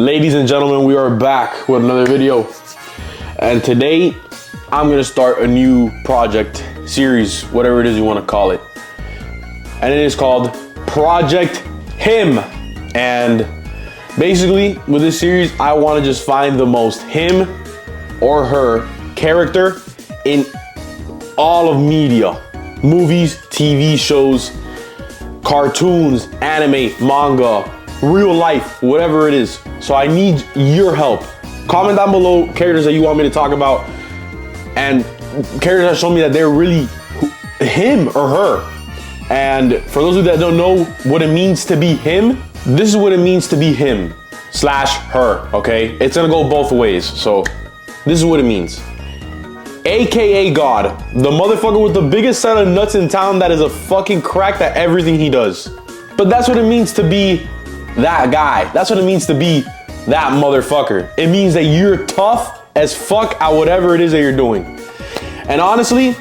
Ladies and gentlemen, we are back with another video. And today, I'm gonna start a new project, series, whatever it is you wanna call it. And it is called Project Him. And basically, with this series, I wanna just find the most him or her character in all of media. Movies, TV shows, cartoons, anime, manga, real life, whatever it is. So I need your help. Comment down below characters that you want me to talk about and characters that show me that they're really him or her. And for those of you that don't know what it means to be him, this is what it means to be him / her, okay? It's gonna go both ways. So this is what it means. AKA God, the motherfucker with the biggest set of nuts in town that is a fucking crack at everything he does. But that's what it means to be that guy. That's what it means to be that motherfucker. It means that you're tough as fuck at whatever it is that you're doing. And honestly,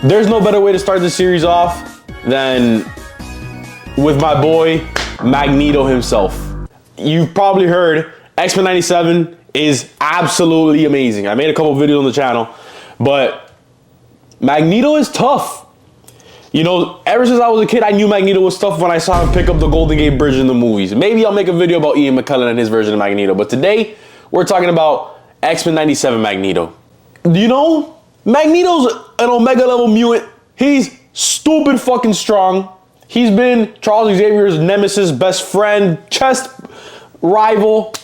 there's no better way to start this series off than with my boy, Magneto himself. You've probably heard X-Men 97 is absolutely amazing. I made a couple videos on the channel, but Magneto is tough. You know, ever since I was a kid, I knew Magneto was tough when I saw him pick up the Golden Gate Bridge in the movies. Maybe I'll make a video about Ian McKellen and his version of Magneto, but today we're talking about X-Men 97 Magneto. You know, Magneto's an Omega level mutant. He's stupid fucking strong. He's been Charles Xavier's nemesis, best friend, chest rival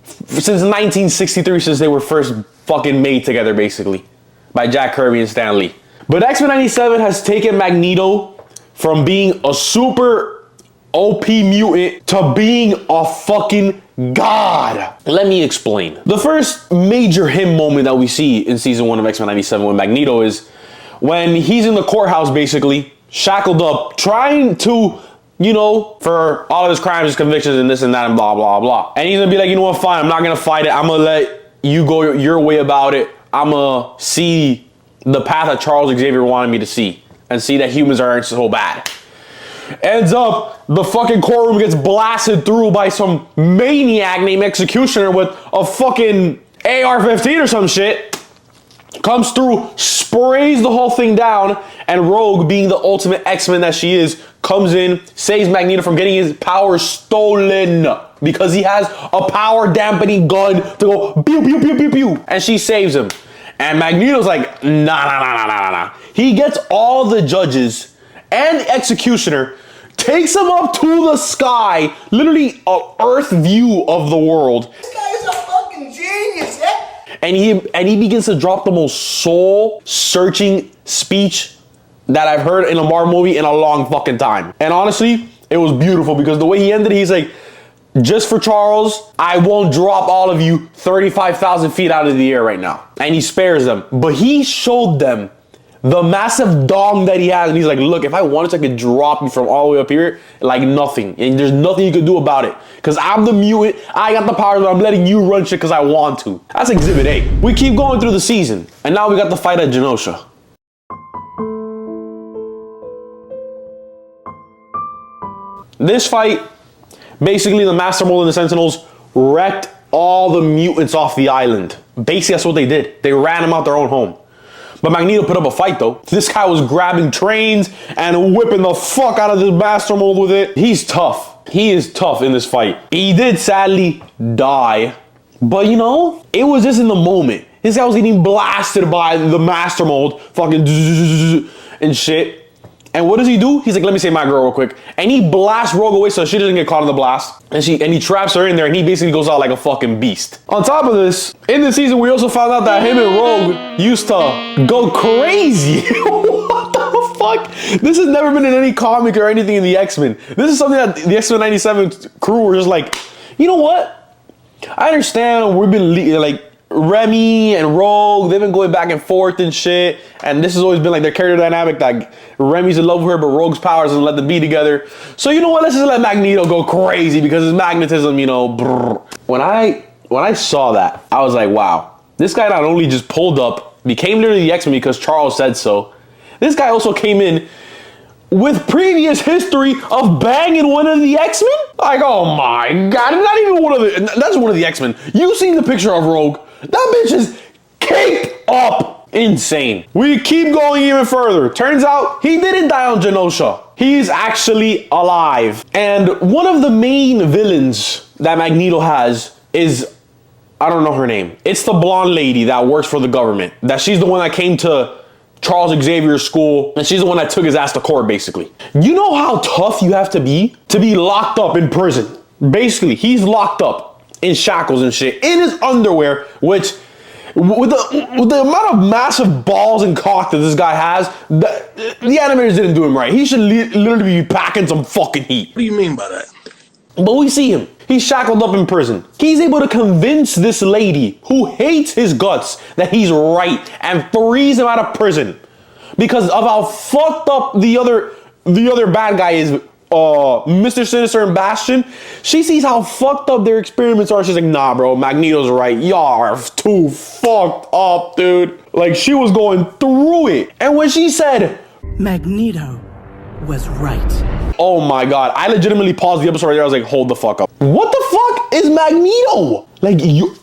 since 1963, since they were first fucking made together, basically, by Jack Kirby and Stan Lee. But X-Men 97 has taken Magneto from being a super OP mutant to being a fucking god. Let me explain. The first major him moment that we see in season 1 of X-Men 97 with Magneto is when he's in the courthouse, basically, shackled up, trying to, you know, for all of his crimes, his convictions, and this and that, and blah, blah, blah. And he's gonna be like, you know what, fine, I'm not gonna fight it. I'm gonna let you go your way about it. I'm gonna see the path that Charles Xavier wanted me to see and see that humans aren't so bad. Ends up, the fucking courtroom gets blasted through by some maniac named Executioner with a fucking AR-15 or some shit. Comes through, sprays the whole thing down, and Rogue, being the ultimate X-Men that she is, comes in, saves Magneto from getting his power stolen because he has a power dampening gun to go pew, pew, pew, pew, pew, and she saves him. And Magneto's like, nah. He gets all the judges and the Executioner, takes him up to the sky, literally an Earth view of the world. This guy is a fucking genius, yeah? And he begins to drop the most soul-searching speech that I've heard in a Marvel movie in a long fucking time. And honestly, it was beautiful because the way he ended, he's like, just for Charles, I won't drop all of you 35,000 feet out of the air right now. And he spares them. But he showed them the massive dong that he has. And he's like, look, if I wanted to, I could drop you from all the way up here like nothing. And there's nothing you could do about it. Because I'm the mutant. I got the power, but I'm letting you run shit because I want to. That's Exhibit A. We keep going through the season. And now we got the fight at Genosha. This fight, basically, the Master Mold and the Sentinels wrecked all the mutants off the island. Basically, that's what they did. They ran them out their own home. But Magneto put up a fight, though. This guy was grabbing trains and whipping the fuck out of this Master Mold with it. He's tough. He is tough in this fight. He did sadly die. But, you know, it was just in the moment. This guy was getting blasted by the Master Mold. Fucking and shit. And what does he do? He's like, let me save my girl real quick. And he blasts Rogue away so she doesn't get caught in the blast. And he traps her in there and he basically goes out like a fucking beast. On top of this, in this season, we also found out that him and Rogue used to go crazy. What the fuck? This has never been in any comic or anything in the X-Men. This is something that the X-Men 97 crew were just like, you know what? I understand we've been like, Remy and Rogue, they've been going back and forth and shit, and this has always been like their character dynamic, like Remy's in love with her, but Rogue's powers doesn't let them be together. So you know what, let's just let Magneto go crazy because his magnetism, you know, brrr. When I saw that, I was like, wow, this guy not only just pulled up, became literally the X-Men because Charles said so, this guy also came in with previous history of banging one of the X-Men? Like, oh my God, not even one of the, that's one of the X-Men. You seen the picture of Rogue? That bitch is caked up. Insane. We keep going even further. Turns out he didn't die on Genosha. He's actually alive. And one of the main villains that Magneto has is, I don't know her name. It's the blonde lady that works for the government. That she's the one that came to Charles Xavier's school, and she's the one that took his ass to court, basically. You know how tough you have to be locked up in prison? Basically, he's locked up in shackles and shit, in his underwear, which, with the amount of massive balls and cock that this guy has, the animators didn't do him right. He should literally be packing some fucking heat. What do you mean by that? But we see him. He's shackled up in prison. He's able to convince this lady who hates his guts that he's right and frees him out of prison because of how fucked up the other bad guy is, Mr. Sinister and Bastion. She sees how fucked up their experiments are. She's like, nah, bro, Magneto's right. Y'all are too fucked up, dude. Like, she was going through it. And when she said, Magneto was right. oh my God, I legitimately paused the episode right there. I was like, hold the fuck up. What the fuck is Magneto? Like, you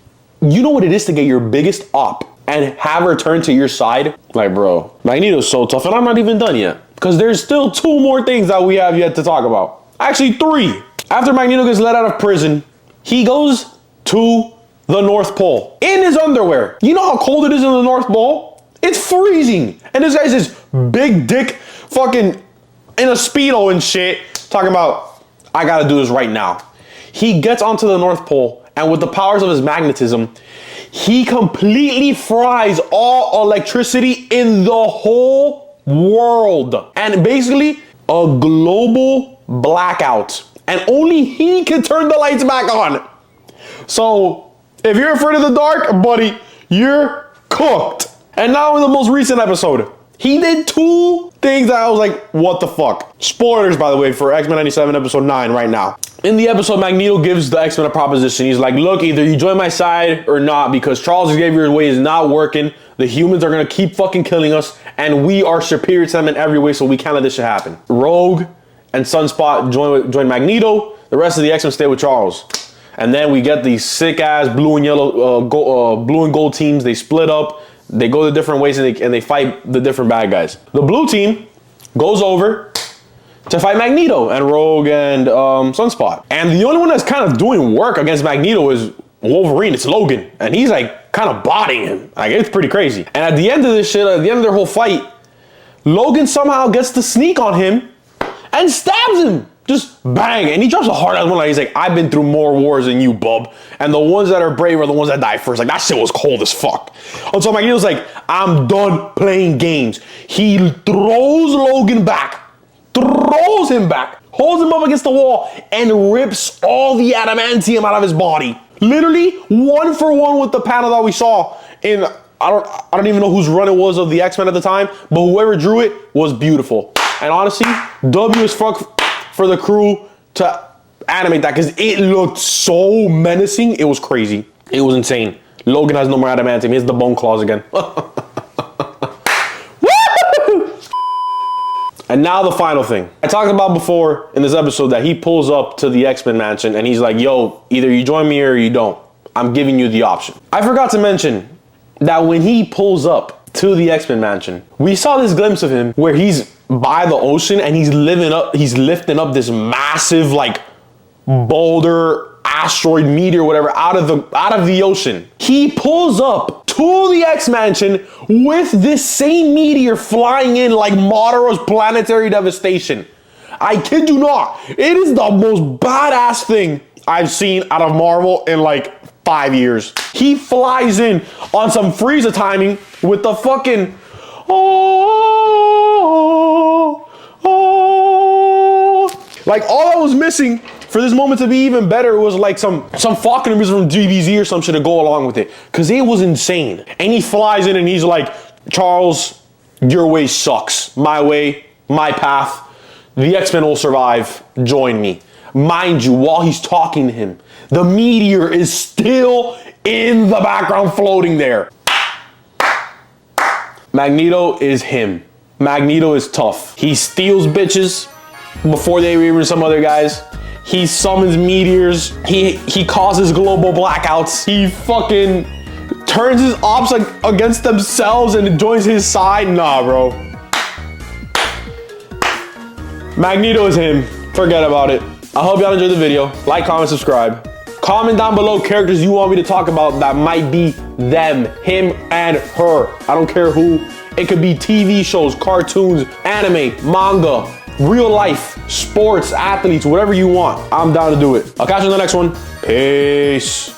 know what it is to get your biggest op and have her turn to your side? Like, bro, Magneto's so tough, and I'm not even done yet. Because there's still 2 more things that we have yet to talk about. Actually, 3. After Magneto gets let out of prison, he goes to the North Pole in his underwear. You know how cold it is in the North Pole? It's freezing. And this guy's this big dick fucking in a Speedo and shit, talking about, I gotta do this right now. He gets onto the North Pole, and with the powers of his magnetism, he completely fries all electricity in the whole world. And basically, a global blackout. And only he can turn the lights back on. So, if you're afraid of the dark, buddy, you're cooked. And now in the most recent episode, he did 2 things that I was like, what the fuck? Spoilers, by the way, for X-Men 97 episode 9 right now. In the episode, Magneto gives the X-Men a proposition. He's like, look, either you join my side or not, because Charles Xavier's way is not working. The humans are gonna keep fucking killing us, and we are superior to them in every way, so we can't let this shit happen. Rogue and Sunspot join Magneto. The rest of the X-Men stay with Charles. And then we get these sick-ass blue and yellow, blue and gold teams. They split up. They go the different ways and they fight the different bad guys. The blue team goes over to fight Magneto and Rogue and Sunspot. And the only one that's kind of doing work against Magneto is Wolverine. It's Logan. And he's like kind of bodying him. Like, it's pretty crazy. And at the end of this shit, at the end of their whole fight, Logan somehow gets to sneak on him and stabs him. Just bang. And he drops a hard ass one. Like, he's like, I've been through more wars than you, bub. And the ones that are brave are the ones that die first. Like, that shit was cold as fuck. And so Magneto's like, I'm done playing games. He throws Logan back. Throws him back. Holds him up against the wall and rips all the adamantium out of his body. Literally 1 for 1 with the panel that we saw in, I don't even know whose run it was of the X-Men at the time, but whoever drew it was beautiful. And honestly, W as fuck for the crew to animate that, because it looked so menacing. It was crazy. It was insane. Logan has no more adamantium. He has the bone claws again. And now the final thing. I talked about before in this episode that he pulls up to the X-Men mansion and he's like, yo, either you join me or you don't. I'm giving you the option. I forgot to mention that when he pulls up to the X-Men mansion, we saw this glimpse of him where he's by the ocean and he's lifting up this massive like boulder, asteroid, meteor, whatever out of the ocean. He pulls up to the X-Mansion with this same meteor flying in like Modora's planetary devastation. I kid you not. It is the most badass thing I've seen out of Marvel in like 5 years. He flies in on some Frieza timing with the fucking like all I was missing for this moment to be even better was like some Falcon music from DBZ or some shit to go along with it, because it was insane. And he flies in and he's like, Charles, your way sucks. My way, my path. The X-Men will survive. Join me. Mind you, while he's talking to him, the meteor is still in the background floating there. Magneto is him. Magneto is tough. He steals bitches before they were even some other guys. He summons meteors. He causes global blackouts. He fucking turns his ops against themselves and joins his side. Nah, bro. Magneto is him. Forget about it. I hope y'all enjoyed the video. Like, comment, subscribe. Comment down below characters you want me to talk about that might be them, him and her. I don't care who. It could be TV shows, cartoons, anime, manga, real life, sports, athletes, whatever you want. I'm down to do it. I'll catch you in the next one. Peace.